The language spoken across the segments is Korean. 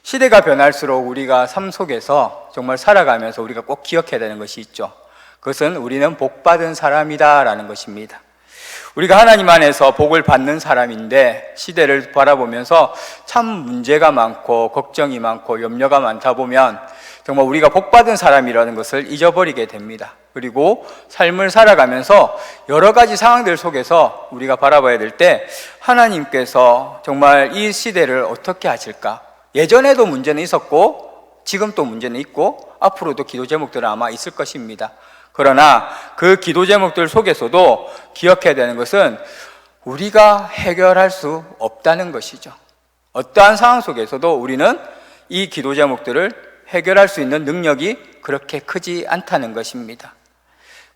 시대가 변할수록 우리가 삶 속에서 정말 살아가면서 우리가 꼭 기억해야 되는 것이 있죠. 그것은 우리는 복받은 사람이다 라는 것입니다. 우리가 하나님 안에서 복을 받는 사람인데 시대를 바라보면서 참 문제가 많고 걱정이 많고 염려가 많다 보면 정말 우리가 복받은 사람이라는 것을 잊어버리게 됩니다. 그리고 삶을 살아가면서 여러 가지 상황들 속에서 우리가 바라봐야 될 때 하나님께서 정말 이 시대를 어떻게 하실까? 예전에도 문제는 있었고 지금 또 문제는 있고 앞으로도 기도 제목들은 아마 있을 것입니다. 그러나 그 기도 제목들 속에서도 기억해야 되는 것은 우리가 해결할 수 없다는 것이죠. 어떠한 상황 속에서도 우리는 이 기도 제목들을 해결할 수 있는 능력이 그렇게 크지 않다는 것입니다.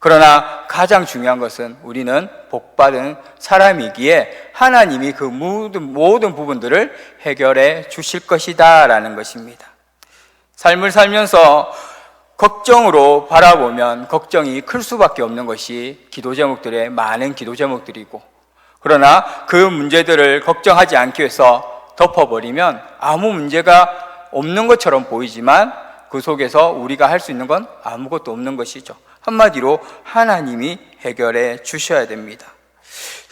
그러나 가장 중요한 것은 우리는 복받은 사람이기에 하나님이 그 모든 부분들을 해결해 주실 것이다 라는 것입니다. 삶을 살면서 걱정으로 바라보면 걱정이 클 수밖에 없는 것이 기도 제목들의 많은 기도 제목들이고, 그러나 그 문제들을 걱정하지 않기 위해서 덮어버리면 아무 문제가 없는 것처럼 보이지만 그 속에서 우리가 할 수 있는 건 아무것도 없는 것이죠. 한마디로 하나님이 해결해 주셔야 됩니다.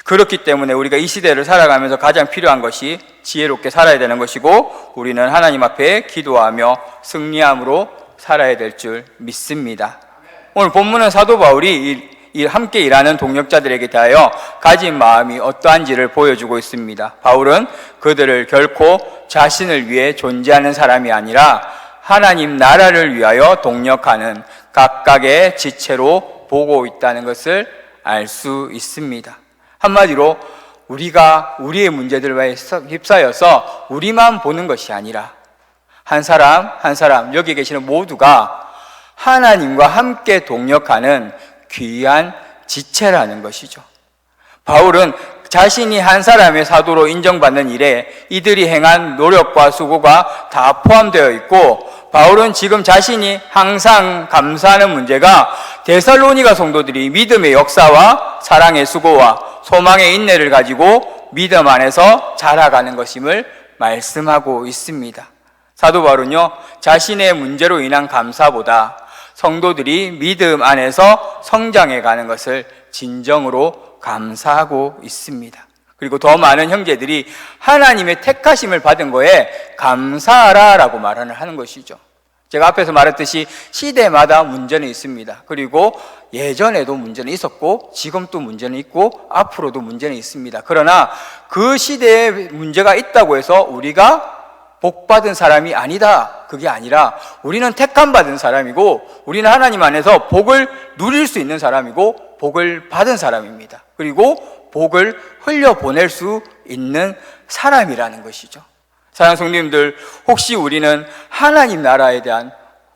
그렇기 때문에 우리가 이 시대를 살아가면서 가장 필요한 것이 지혜롭게 살아야 되는 것이고, 우리는 하나님 앞에 기도하며 승리함으로 살아야 될 줄 믿습니다. 오늘 본문은 사도 바울이 함께 일하는 동역자들에게 대하여 가진 마음이 어떠한지를 보여주고 있습니다. 바울은 그들을 결코 자신을 위해 존재하는 사람이 아니라 하나님 나라를 위하여 동역하는 각각의 지체로 보고 있다는 것을 알 수 있습니다. 한마디로 우리가 우리의 문제들에 휩싸여서 우리만 보는 것이 아니라 한 사람 한 사람 여기 계시는 모두가 하나님과 함께 동역하는 귀한 지체라는 것이죠. 바울은 자신이 한 사람의 사도로 인정받는 일에 이들이 행한 노력과 수고가 다 포함되어 있고, 바울은 지금 자신이 항상 감사하는 문제가 데살로니가 성도들이 믿음의 역사와 사랑의 수고와 소망의 인내를 가지고 믿음 안에서 자라가는 것임을 말씀하고 있습니다. 사도 바울은요, 자신의 문제로 인한 감사보다 성도들이 믿음 안에서 성장해 가는 것을 진정으로 감사하고 있습니다. 그리고 더 많은 형제들이 하나님의 택하심을 받은 거에 감사하라 라고 말을 하는 것이죠. 제가 앞에서 말했듯이 시대마다 문제는 있습니다. 그리고 예전에도 문제는 있었고 지금 또 문제는 있고 앞으로도 문제는 있습니다. 그러나 그 시대에 문제가 있다고 해서 우리가 복받은 사람이 아니다, 그게 아니라 우리는 택함 받은 사람이고 우리는 하나님 안에서 복을 누릴 수 있는 사람이고 복을 받은 사람입니다. 그리고 복을 흘려보낼 수 있는 사람이라는 것이죠. 사랑하는 성도님들, 혹시 우리는 하나님 나라에 대한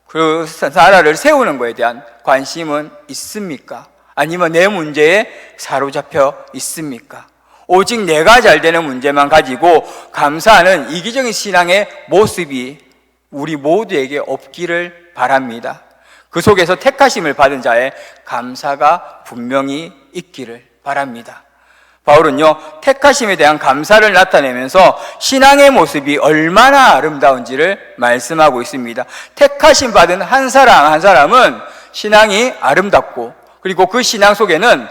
그 나라를 세우는 것에 대한 관심은 있습니까? 아니면 내 문제에 사로잡혀 있습니까? 오직 내가 잘 되는 문제만 가지고 감사하는 이기적인 신앙의 모습이 우리 모두에게 없기를 바랍니다. 그 속에서 택하심을 받은 자의 감사가 분명히 있기를 바랍니다. 바울은요, 택하심에 대한 감사를 나타내면서 신앙의 모습이 얼마나 아름다운지를 말씀하고 있습니다. 택하심 받은 한 사람 한 사람은 신앙이 아름답고, 그리고 그 신앙 속에는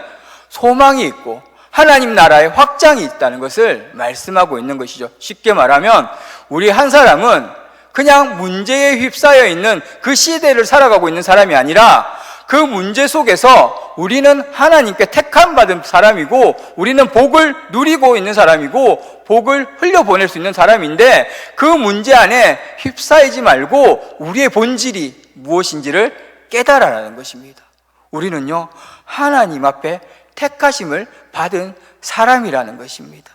소망이 있고 하나님 나라의 확장이 있다는 것을 말씀하고 있는 것이죠. 쉽게 말하면 우리 한 사람은 그냥 문제에 휩싸여 있는 그 시대를 살아가고 있는 사람이 아니라 그 문제 속에서 우리는 하나님께 택함 받은 사람이고 우리는 복을 누리고 있는 사람이고 복을 흘려보낼 수 있는 사람인데, 그 문제 안에 휩싸이지 말고 우리의 본질이 무엇인지를 깨달아라는 것입니다. 우리는요, 하나님 앞에 택하심을 받은 사람이라는 것입니다.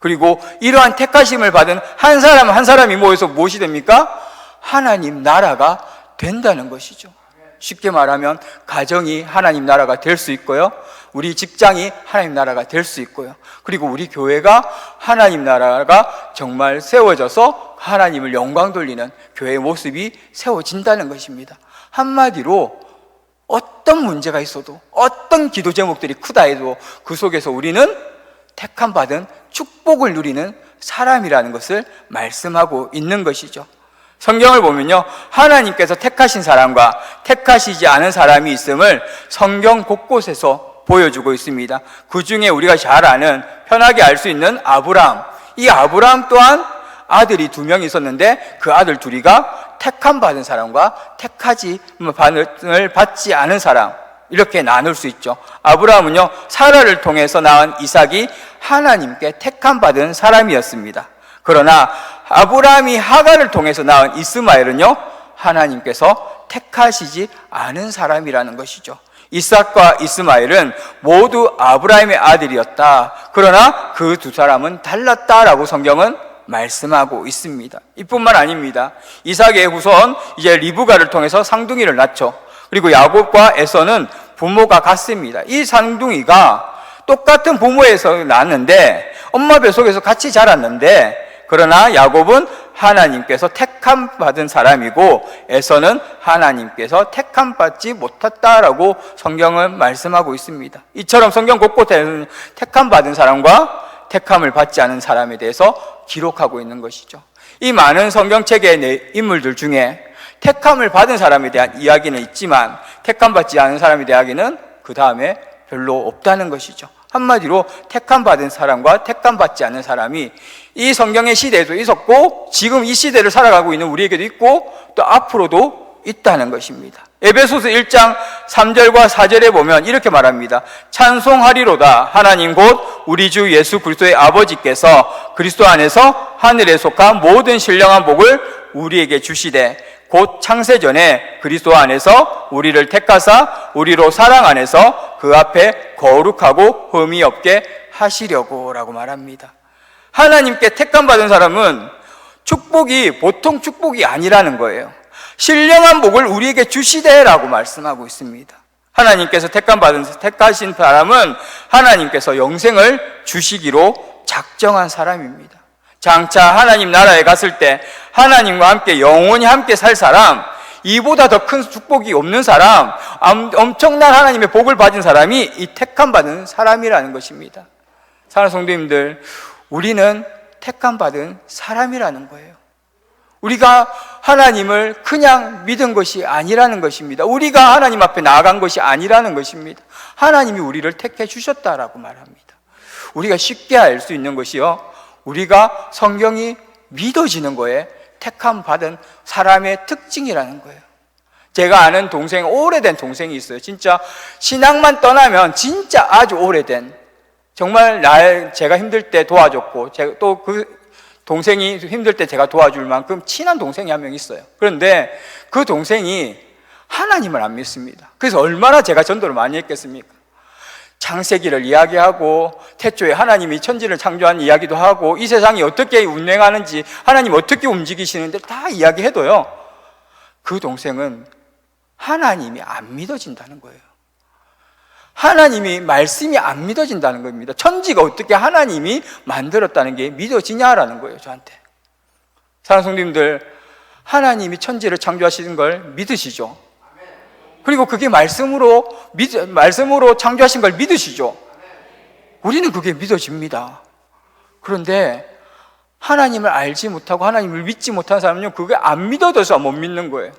그리고 이러한 택하심을 받은 한 사람 한 사람이 모여서 무엇이 됩니까? 하나님 나라가 된다는 것이죠. 쉽게 말하면 가정이 하나님 나라가 될 수 있고요, 우리 직장이 하나님 나라가 될 수 있고요, 그리고 우리 교회가 하나님 나라가 정말 세워져서 하나님을 영광 돌리는 교회의 모습이 세워진다는 것입니다. 한마디로 어떤 문제가 있어도 어떤 기도 제목들이 크다 해도 그 속에서 우리는 택함 받은 축복을 누리는 사람이라는 것을 말씀하고 있는 것이죠. 성경을 보면요, 하나님께서 택하신 사람과 택하시지 않은 사람이 있음을 성경 곳곳에서 보여주고 있습니다. 그 중에 우리가 잘 아는, 편하게 알 수 있는 아브라함. 이 아브라함 또한 아들이 2명 있었는데 그 아들 둘이가 택함 받은 사람과 택하지를 받지 않은 사람, 이렇게 나눌 수 있죠. 아브라함은요, 사라를 통해서 낳은 이삭이 하나님께 택함 받은 사람이었습니다. 그러나 아브라함이 하갈을 통해서 낳은 이스마엘은요, 하나님께서 택하시지 않은 사람이라는 것이죠. 이삭과 이스마엘은 모두 아브라함의 아들이었다. 그러나 그 두 사람은 달랐다라고 성경은 말씀하고 있습니다. 이뿐만 아닙니다. 이삭의 후손 이제 리브가를 통해서 쌍둥이를 낳죠. 그리고 야곱과 에서는 부모가 같습니다. 이 쌍둥이가 똑같은 부모에서 낳았는데, 엄마 뱃속에서 같이 자랐는데, 그러나 야곱은 하나님께서 택함 받은 사람이고 에서는 하나님께서 택함 받지 못했다라고 성경은 말씀하고 있습니다. 이처럼 성경 곳곳에는 택함 받은 사람과 택함을 받지 않은 사람에 대해서 기록하고 있는 것이죠. 이 많은 성경책의 인물들 중에 택함을 받은 사람에 대한 이야기는 있지만 택함 받지 않은 사람에 대한 이야기는 그 다음에 별로 없다는 것이죠. 한마디로 택함 받은 사람과 택함 받지 않은 사람이 이 성경의 시대에도 있었고 지금 이 시대를 살아가고 있는 우리에게도 있고 또 앞으로도 있다는 것입니다. 에베소서 1장 3절과 4절에 보면 이렇게 말합니다. 찬송하리로다. 하나님 곧 우리 주 예수 그리스도의 아버지께서 그리스도 안에서 하늘에 속한 모든 신령한 복을 우리에게 주시되 곧 창세전에 그리스도 안에서 우리를 택하사 우리로 사랑 안에서 그 앞에 거룩하고 흠이 없게 하시려고 라고 말합니다. 하나님께 택함받은 사람은 축복이 보통 축복이 아니라는 거예요. 신령한 복을 우리에게 주시되라고 말씀하고 있습니다. 하나님께서 택하신 사람은 하나님께서 영생을 주시기로 작정한 사람입니다. 장차 하나님 나라에 갔을 때 하나님과 함께 영원히 함께 살 사람, 이보다 더 큰 축복이 없는 사람, 엄청난 하나님의 복을 받은 사람이 이 택함받은 사람이라는 것입니다. 사랑하는 성도님들, 우리는 택함받은 사람이라는 거예요. 우리가 하나님을 그냥 믿은 것이 아니라는 것입니다. 우리가 하나님 앞에 나아간 것이 아니라는 것입니다. 하나님이 우리를 택해 주셨다라고 말합니다. 우리가 쉽게 알 수 있는 것이요, 우리가 성경이 믿어지는 거에 택함 받은 사람의 특징이라는 거예요. 제가 아는 동생, 오래된 동생이 있어요. 진짜 신앙만 떠나면 진짜 아주 오래된, 정말 제가 힘들 때 도와줬고 또 그 동생이 힘들 때 제가 도와줄 만큼 친한 동생이 한 명 있어요. 그런데 그 동생이 하나님을 안 믿습니다. 그래서 얼마나 제가 전도를 많이 했겠습니까? 창세기를 이야기하고 태초에 하나님이 천지를 창조한 이야기도 하고 이 세상이 어떻게 운행하는지 하나님 어떻게 움직이시는데 다 이야기해도요, 그 동생은 하나님이 안 믿어진다는 거예요. 하나님이 말씀이 안 믿어진다는 겁니다. 천지가 어떻게 하나님이 만들었다는 게 믿어지냐라는 거예요, 저한테. 사랑하는 성도님들, 하나님이 천지를 창조하시는 걸 믿으시죠? 그리고 그게 말씀으로 창조하신 걸 믿으시죠? 우리는 그게 믿어집니다. 그런데 하나님을 알지 못하고 하나님을 믿지 못한 사람은요, 그게 안 믿어져서 못 믿는 거예요.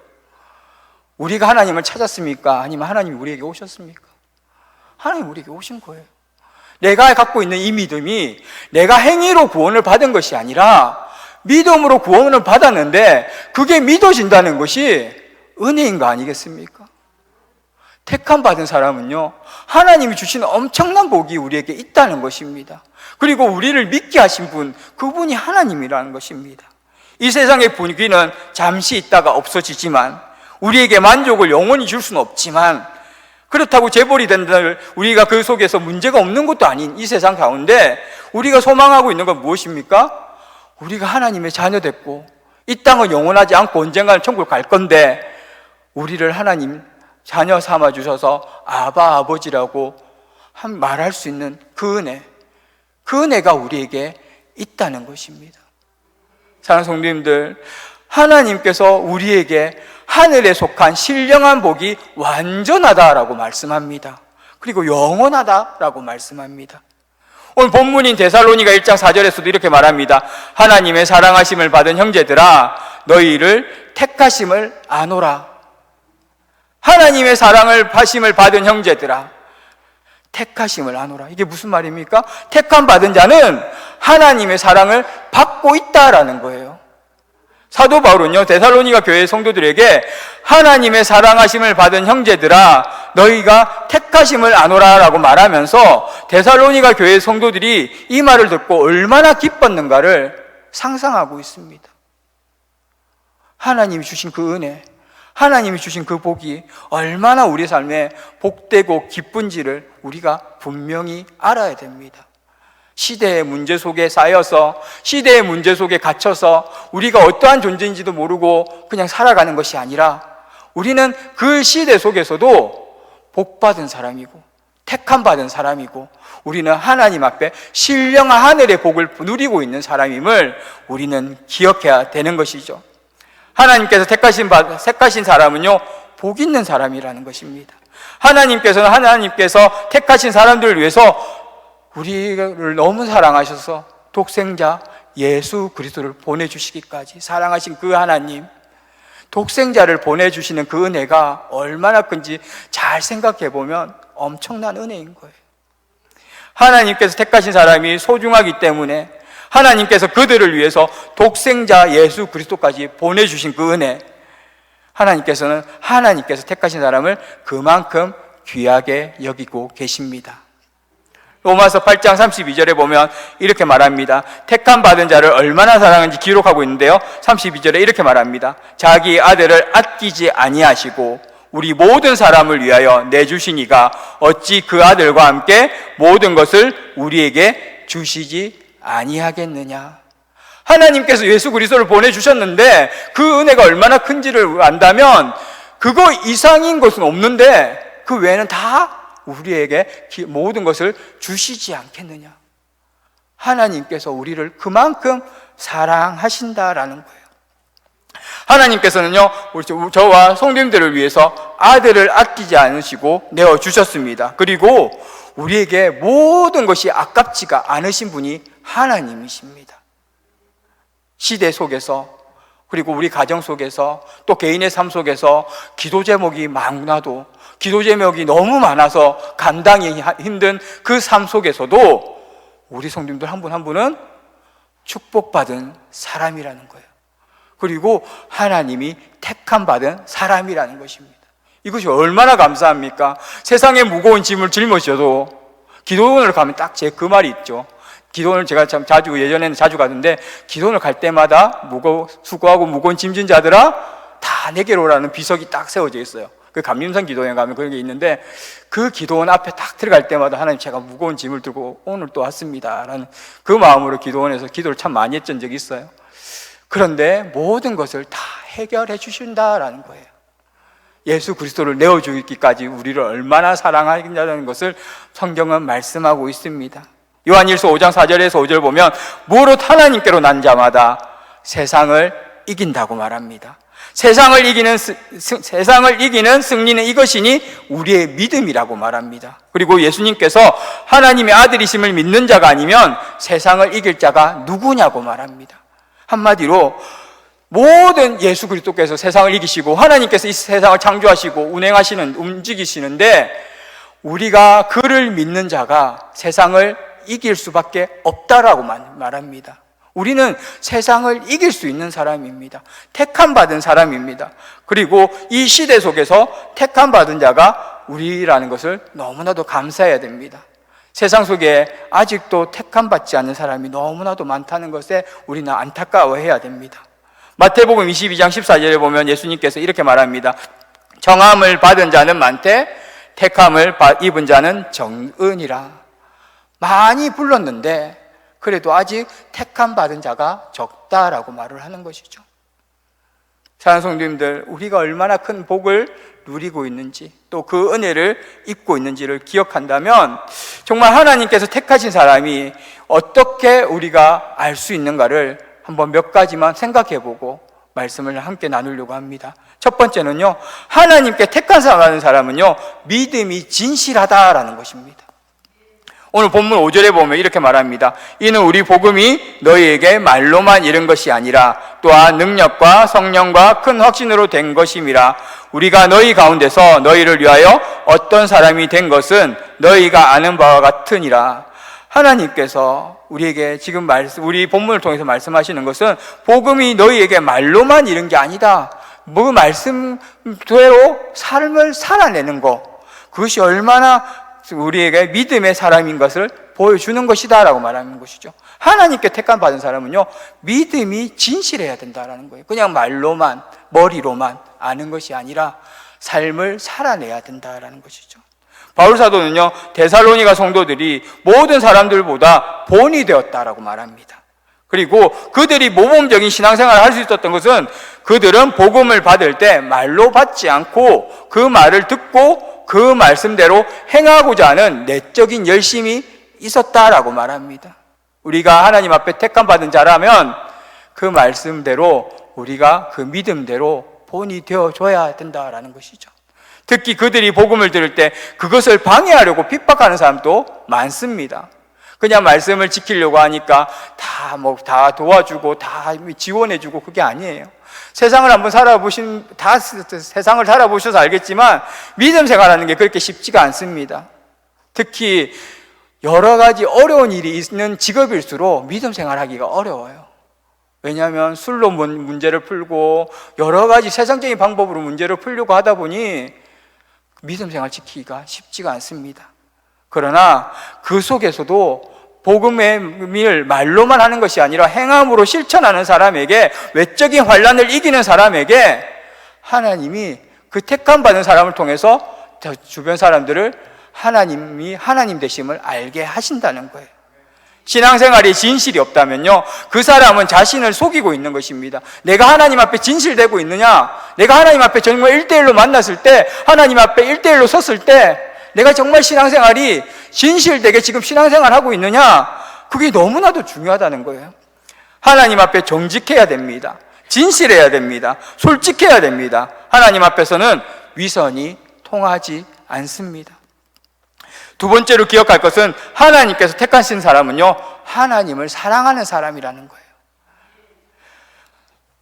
우리가 하나님을 찾았습니까? 아니면 하나님이 우리에게 오셨습니까? 하나님이 우리에게 오신 거예요. 내가 갖고 있는 이 믿음이 내가 행위로 구원을 받은 것이 아니라 믿음으로 구원을 받았는데 그게 믿어진다는 것이 은혜인 거 아니겠습니까? 택함 받은 사람은요, 하나님이 주신 엄청난 복이 우리에게 있다는 것입니다. 그리고 우리를 믿게 하신 분, 그분이 하나님이라는 것입니다. 이 세상의 분위기는 잠시 있다가 없어지지만 우리에게 만족을 영원히 줄 수는 없지만, 그렇다고 재벌이 된들 우리가 그 속에서 문제가 없는 것도 아닌 이 세상 가운데 우리가 소망하고 있는 건 무엇입니까? 우리가 하나님의 자녀 됐고 이 땅은 영원하지 않고 언젠가는 천국 갈 건데 우리를 하나님 자녀 삼아 주셔서 아바 아버지라고 말할 수 있는 그 은혜가 우리에게 있다는 것입니다. 사랑하는 성도님들, 하나님께서 우리에게 하늘에 속한 신령한 복이 완전하다라고 말씀합니다. 그리고 영원하다라고 말씀합니다. 오늘 본문인 데살로니가 1장 4절에서도 이렇게 말합니다. 하나님의 사랑하심을 받은 형제들아 너희를 택하심을 아노라. 하나님의 사랑을 하심을 받은 형제들아 택하심을 아노라. 이게 무슨 말입니까? 택함 받은 자는 하나님의 사랑을 받고 있다라는 거예요. 사도 바울은요 데살로니가 교회 성도들에게 하나님의 사랑하심을 받은 형제들아 너희가 택하심을 아노라 라고 말하면서 데살로니가 교회 성도들이 이 말을 듣고 얼마나 기뻤는가를 상상하고 있습니다. 하나님이 주신 그 은혜, 하나님이 주신 그 복이 얼마나 우리 삶에 복되고 기쁜지를 우리가 분명히 알아야 됩니다. 시대의 문제 속에 쌓여서, 시대의 문제 속에 갇혀서 우리가 어떠한 존재인지도 모르고 그냥 살아가는 것이 아니라 우리는 그 시대 속에서도 복받은 사람이고 택함 받은 사람이고 우리는 하나님 앞에 신령한 하늘의 복을 누리고 있는 사람임을 우리는 기억해야 되는 것이죠. 하나님께서 택하신 사람은요 복 있는 사람이라는 것입니다. 하나님께서 택하신 사람들을 위해서 우리를 너무 사랑하셔서 독생자 예수 그리스도를 보내주시기까지 사랑하신 그 하나님, 독생자를 보내주시는 그 은혜가 얼마나 큰지 잘 생각해 보면 엄청난 은혜인 거예요. 하나님께서 택하신 사람이 소중하기 때문에 하나님께서 그들을 위해서 독생자 예수 그리스도까지 보내주신 그 은혜, 하나님께서 택하신 사람을 그만큼 귀하게 여기고 계십니다. 로마서 8장 32절에 보면 이렇게 말합니다. 택함 받은 자를 얼마나 사랑하는지 기록하고 있는데요 32절에 이렇게 말합니다. 자기 아들을 아끼지 아니하시고 우리 모든 사람을 위하여 내주시니가 어찌 그 아들과 함께 모든 것을 우리에게 주시지 아니하겠느냐. 하나님께서 예수 그리스도를 보내주셨는데 그 은혜가 얼마나 큰지를 안다면 그거 이상인 것은 없는데 그 외에는 다 우리에게 모든 것을 주시지 않겠느냐. 하나님께서 우리를 그만큼 사랑하신다라는 거예요. 하나님께서는요 저와 성도님들을 위해서 아들을 아끼지 않으시고 내어주셨습니다. 그리고 우리에게 모든 것이 아깝지가 않으신 분이 하나님이십니다. 시대 속에서 그리고 우리 가정 속에서 또 개인의 삶 속에서 기도 제목이 많아도 기도 제목이 너무 많아서 감당이 힘든 그 삶 속에서도 우리 성도님들 한 분 한 분은 축복받은 사람이라는 거예요. 그리고 하나님이 택함 받은 사람이라는 것입니다. 이것이 얼마나 감사합니까? 세상에 무거운 짐을 짊어져도 기도원을 가면 딱 제 그 말이 있죠. 기도원을 제가 참 예전에는 자주 가는데 기도원을 갈 때마다 수고하고 무거운 짐진 자들아 다 내게로 오라는 비석이 딱 세워져 있어요. 그 감림산 기도원에 가면 그런 게 있는데 그 기도원 앞에 딱 들어갈 때마다 하나님 제가 무거운 짐을 들고 오늘 또 왔습니다 라는 그 마음으로 기도원에서 기도를 참 많이 했던 적이 있어요. 그런데 모든 것을 다 해결해 주신다라는 거예요. 예수 그리스도를 내어주기까지 우리를 얼마나 사랑하겠냐는 것을 성경은 말씀하고 있습니다. 요한일서 5장 4절에서 5절 보면 무릇 하나님께로 난 자마다 세상을 이긴다고 말합니다. 세상을 이기는 승리는 이것이니 우리의 믿음이라고 말합니다. 그리고 예수님께서 하나님의 아들이심을 믿는 자가 아니면 세상을 이길 자가 누구냐고 말합니다. 한마디로 모든 예수 그리스도께서 세상을 이기시고 하나님께서 이 세상을 창조하시고 움직이시는데 우리가 그를 믿는 자가 세상을 이길 수밖에 없다라고 말합니다. 우리는 세상을 이길 수 있는 사람입니다. 택함 받은 사람입니다. 그리고 이 시대 속에서 택함 받은 자가 우리라는 것을 너무나도 감사해야 됩니다. 세상 속에 아직도 택함 받지 않는 사람이 너무나도 많다는 것에 우리는 안타까워해야 됩니다. 마태복음 22장 14절에 보면 예수님께서 이렇게 말합니다. 정함을 받은 자는 많되 택함을 입은 자는 적으니라. 많이 불렀는데 그래도 아직 택함 받은 자가 적다라고 말을 하는 것이죠. 사랑하는 성도님들, 우리가 얼마나 큰 복을 누리고 있는지 또 그 은혜를 입고 있는지를 기억한다면 정말 하나님께서 택하신 사람이 어떻게 우리가 알 수 있는가를 한번 몇 가지만 생각해보고 말씀을 함께 나누려고 합니다. 첫 번째는요, 하나님께 택한 사람은요 믿음이 진실하다라는 것입니다. 오늘 본문 5절에 보면 이렇게 말합니다. 이는 우리 복음이 너희에게 말로만 이른 것이 아니라 또한 능력과 성령과 큰 확신으로 된 것임이라. 우리가 너희 가운데서 너희를 위하여 어떤 사람이 된 것은 너희가 아는 바와 같으니라. 하나님께서 우리에게 지금 우리 본문을 통해서 말씀하시는 것은 복음이 너희에게 말로만 이른 게 아니다. 그 말씀대로 삶을 살아내는 것, 그것이 얼마나 우리에게 믿음의 사람인 것을 보여주는 것이다 라고 말하는 것이죠. 하나님께 택함 받은 사람은요, 믿음이 진실해야 된다라는 거예요. 그냥 말로만, 머리로만 아는 것이 아니라 삶을 살아내야 된다라는 것이죠. 바울 사도는요, 데살로니가 성도들이 모든 사람들보다 본이 되었다라고 말합니다. 그리고 그들이 모범적인 신앙생활을 할 수 있었던 것은 그들은 복음을 받을 때 말로 받지 않고 그 말을 듣고 그 말씀대로 행하고자 하는 내적인 열심이 있었다라고 말합니다. 우리가 하나님 앞에 택함 받은 자라면 그 말씀대로 우리가 그 믿음대로 본이 되어줘야 된다라는 것이죠. 특히 그들이 복음을 들을 때 그것을 방해하려고 핍박하는 사람도 많습니다. 그냥 말씀을 지키려고 하니까 다 도와주고 다 지원해주고 그게 아니에요. 세상을 한번 세상을 살아보셔서 알겠지만 믿음 생활하는 게 그렇게 쉽지가 않습니다. 특히 여러 가지 어려운 일이 있는 직업일수록 믿음 생활하기가 어려워요. 왜냐하면 술로 문제를 풀고 여러 가지 세상적인 방법으로 문제를 풀려고 하다 보니 믿음 생활 지키기가 쉽지가 않습니다. 그러나 그 속에서도 복음의 일을 말로만 하는 것이 아니라 행함으로 실천하는 사람에게, 외적인 환난을 이기는 사람에게 하나님이 그 택함 받은 사람을 통해서 주변 사람들을 하나님이 하나님 되심을 알게 하신다는 거예요. 신앙생활에 진실이 없다면요, 그 사람은 자신을 속이고 있는 것입니다. 내가 하나님 앞에 진실되고 있느냐? 내가 하나님 앞에 정말 1대1로 만났을 때, 하나님 앞에 1대1로 섰을 때 내가 정말 신앙생활이 진실되게 지금 신앙생활하고 있느냐? 그게 너무나도 중요하다는 거예요. 하나님 앞에 정직해야 됩니다. 진실해야 됩니다. 솔직해야 됩니다. 하나님 앞에서는 위선이 통하지 않습니다. 두 번째로 기억할 것은 하나님께서 택하신 사람은요, 하나님을 사랑하는 사람이라는 거예요.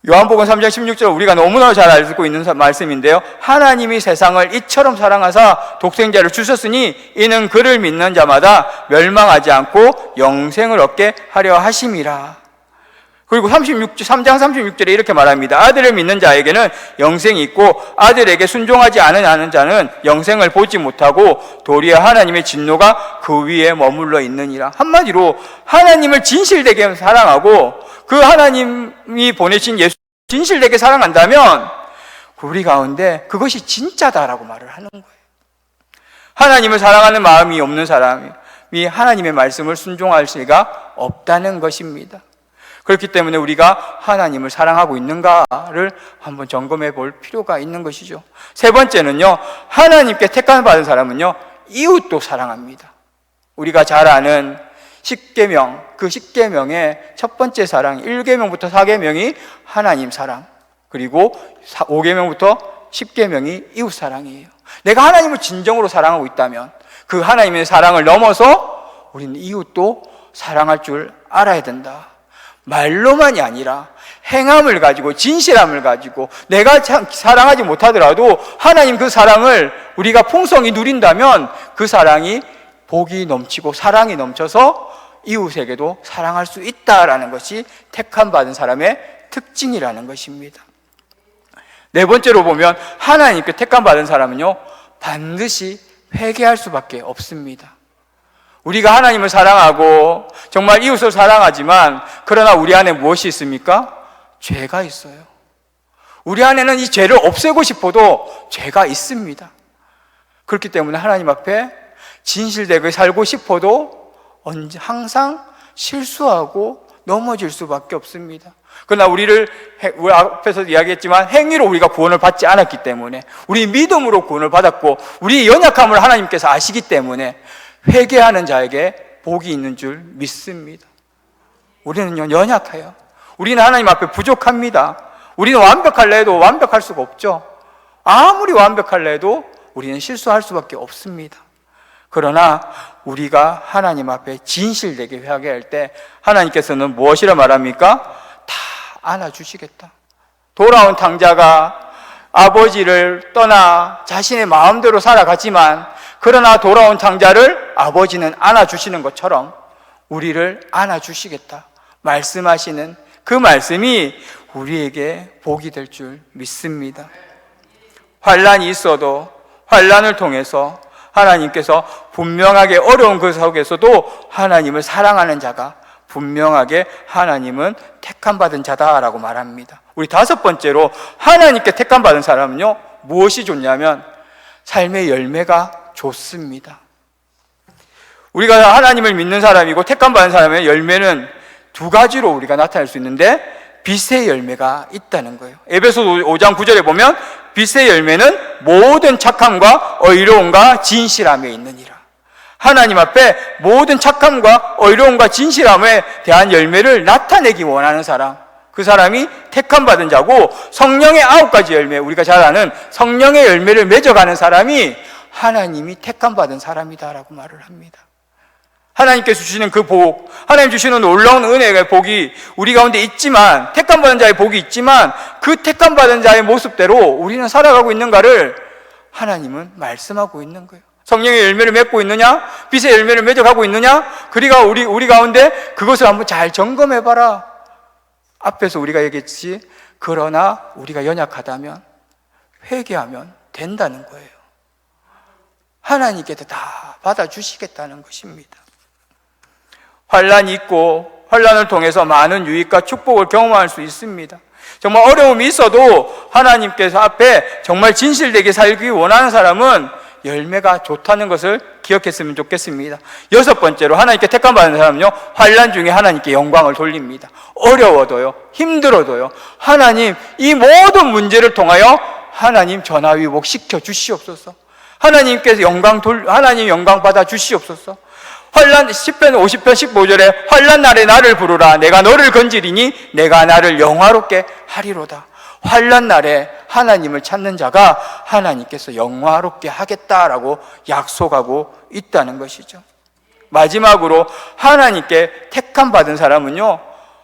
요한복음 3장 16절 우리가 너무나 잘 알고 있는 말씀인데요, 하나님이 세상을 이처럼 사랑하사 독생자를 주셨으니 이는 그를 믿는 자마다 멸망하지 않고 영생을 얻게 하려 하심이라. 그리고 3장 36절에 이렇게 말합니다. 아들을 믿는 자에게는 영생이 있고 아들에게 순종하지 않은 자는 영생을 보지 못하고 도리어 하나님의 진노가 그 위에 머물러 있느니라. 한마디로 하나님을 진실되게 사랑하고 그 하나님이 보내신 예수 진실되게 사랑한다면 우리 가운데 그것이 진짜다라고 말을 하는 거예요. 하나님을 사랑하는 마음이 없는 사람이 하나님의 말씀을 순종할 수가 없다는 것입니다. 그렇기 때문에 우리가 하나님을 사랑하고 있는가를 한번 점검해 볼 필요가 있는 것이죠. 세 번째는요, 하나님께 택함받은 사람은요, 이웃도 사랑합니다. 우리가 잘 아는 10계명, 그 10계명의 첫 번째 사랑, 1계명부터 4계명이 하나님 사랑, 그리고 5계명부터 10계명이 이웃 사랑이에요. 내가 하나님을 진정으로 사랑하고 있다면 그 하나님의 사랑을 넘어서 우리는 이웃도 사랑할 줄 알아야 된다. 말로만이 아니라 행함을 가지고, 진실함을 가지고, 내가 사랑하지 못하더라도 하나님 그 사랑을 우리가 풍성히 누린다면 그 사랑이 복이 넘치고 사랑이 넘쳐서 이웃에게도 사랑할 수 있다라는 것이 택함 받은 사람의 특징이라는 것입니다. 네 번째로 보면 하나님께 택함 받은 사람은요, 반드시 회개할 수밖에 없습니다. 우리가 하나님을 사랑하고 정말 이웃을 사랑하지만 그러나 우리 안에 무엇이 있습니까? 죄가 있어요. 우리 안에는 이 죄를 없애고 싶어도 죄가 있습니다. 그렇기 때문에 하나님 앞에 진실되게 살고 싶어도 항상 실수하고 넘어질 수밖에 없습니다. 그러나 우리 앞에서 이야기했지만 행위로 우리가 구원을 받지 않았기 때문에, 우리 믿음으로 구원을 받았고 우리의 연약함을 하나님께서 아시기 때문에 회개하는 자에게 복이 있는 줄 믿습니다. 우리는 연약해요. 우리는 하나님 앞에 부족합니다. 우리는 완벽할래 해도 완벽할 수가 없죠. 아무리 완벽할래 해도 우리는 실수할 수밖에 없습니다. 그러나 우리가 하나님 앞에 진실되게 회개할 때 하나님께서는 무엇이라 말합니까? 다 안아주시겠다. 돌아온 탕자가 아버지를 떠나 자신의 마음대로 살아갔지만 그러나 돌아온 탕자를 아버지는 안아주시는 것처럼 우리를 안아주시겠다 말씀하시는 그 말씀이 우리에게 복이 될 줄 믿습니다. 환난이 있어도 환난을 통해서 하나님께서 분명하게 어려운 그 속에서도 하나님을 사랑하는 자가 분명하게 하나님은 택함받은 자다라고 말합니다. 우리 다섯 번째로 하나님께 택함받은 사람은요, 무엇이 좋냐면 삶의 열매가 좋습니다. 우리가 하나님을 믿는 사람이고 택함받은 사람의 열매는 두 가지로 우리가 나타낼 수 있는데 빛의 열매가 있다는 거예요. 에베소 5장 9절에 보면 빛의 열매는 모든 착함과 의로움과 진실함에 있느니라. 하나님 앞에 모든 착함과 의로움과 진실함에 대한 열매를 나타내기 원하는 사람, 그 사람이 택함받은 자고, 성령의 9가지 열매, 우리가 잘 아는 성령의 열매를 맺어가는 사람이 하나님이 택함받은 사람이다라고 말을 합니다. 하나님께서 주시는 그 복, 하나님 주시는 놀라운 은혜의 복이 우리 가운데 있지만, 택함받은 자의 복이 있지만 그 택함받은 자의 모습대로 우리는 살아가고 있는가를 하나님은 말씀하고 있는 거예요. 성령의 열매를 맺고 있느냐? 빛의 열매를 맺어가고 있느냐? 그리가 우리 가운데 그것을 한번 잘 점검해봐라. 앞에서 우리가 얘기했지, 그러나 우리가 연약하다면 회개하면 된다는 거예요. 하나님께서 다 받아주시겠다는 것입니다. 환난이 있고 환난을 통해서 많은 유익과 축복을 경험할 수 있습니다. 정말 어려움이 있어도 하나님께서 앞에 정말 진실되게 살기 원하는 사람은 열매가 좋다는 것을 기억했으면 좋겠습니다. 여섯 번째로 하나님께 택함받은 사람은요, 환난 중에 하나님께 영광을 돌립니다. 어려워도요, 힘들어도요, 하나님 이 모든 문제를 통하여 하나님 전화위복 시켜 주시옵소서. 하나님께서 하나님 영광 받아 주시옵소서. 환난, 10편 50편 15절에 환난 날에 나를 부르라. 내가 너를 건지리니 내가 나를 영화롭게 하리로다. 환난 날에 하나님을 찾는 자가 하나님께서 영화롭게 하겠다라고 약속하고 있다는 것이죠. 마지막으로 하나님께 택함 받은 사람은요,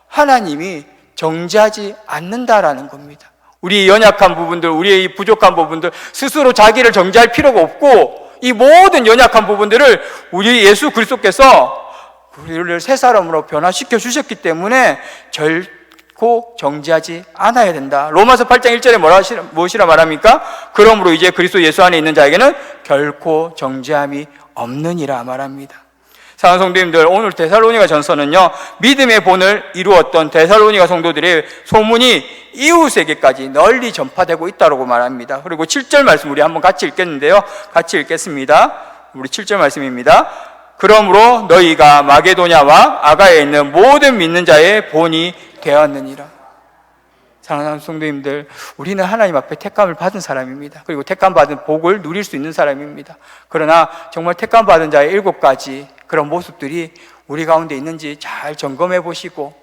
하나님이 정죄하지 않는다라는 겁니다. 우리의 연약한 부분들, 우리의 부족한 부분들, 스스로 자기를 정죄할 필요가 없고, 이 모든 연약한 부분들을 우리 예수 그리스도께서 우리를 새 사람으로 변화시켜 주셨기 때문에 결코 정죄하지 않아야 된다. 로마서 8장 1절에 무엇이라 말합니까? 그러므로 이제 그리스도 예수 안에 있는 자에게는 결코 정죄함이 없느니라 말합니다. 사랑하는 성도님들, 오늘 데살로니가 전서는요, 믿음의 본을 이루었던 데살로니가 성도들의 소문이 이웃에게까지 널리 전파되고 있다고 말합니다. 그리고 7절 말씀 우리 한번 같이 읽겠는데요, 같이 읽겠습니다. 우리 7절 말씀입니다. 그러므로 너희가 마게도냐와 아가야에 있는 모든 믿는 자의 본이 되었느니라. 사랑하는 성도님들, 우리는 하나님 앞에 택감을 받은 사람입니다. 그리고 택감 받은 복을 누릴 수 있는 사람입니다. 그러나 정말 택감 받은 자의 7가지 그런 모습들이 우리 가운데 있는지 잘 점검해 보시고,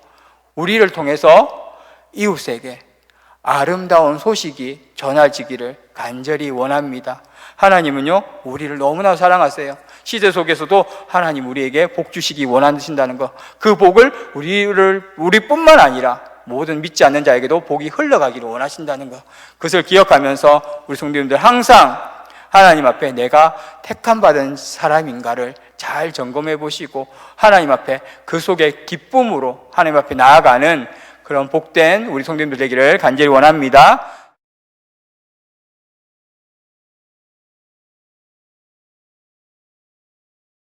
우리를 통해서 이웃에게 아름다운 소식이 전해지기를 간절히 원합니다. 하나님은요, 우리를 너무나 사랑하세요. 시대 속에서도 하나님 우리에게 복 주시기 원하신다는 것, 그 복을 우리뿐만 아니라 모든 믿지 않는 자에게도 복이 흘러가기를 원하신다는 것, 그것을 기억하면서 우리 성도님들 항상 하나님 앞에 내가 택함 받은 사람인가를 잘 점검해 보시고 하나님 앞에 그 속에 기쁨으로 하나님 앞에 나아가는 그런 복된 우리 성도님들 되기를 간절히 원합니다.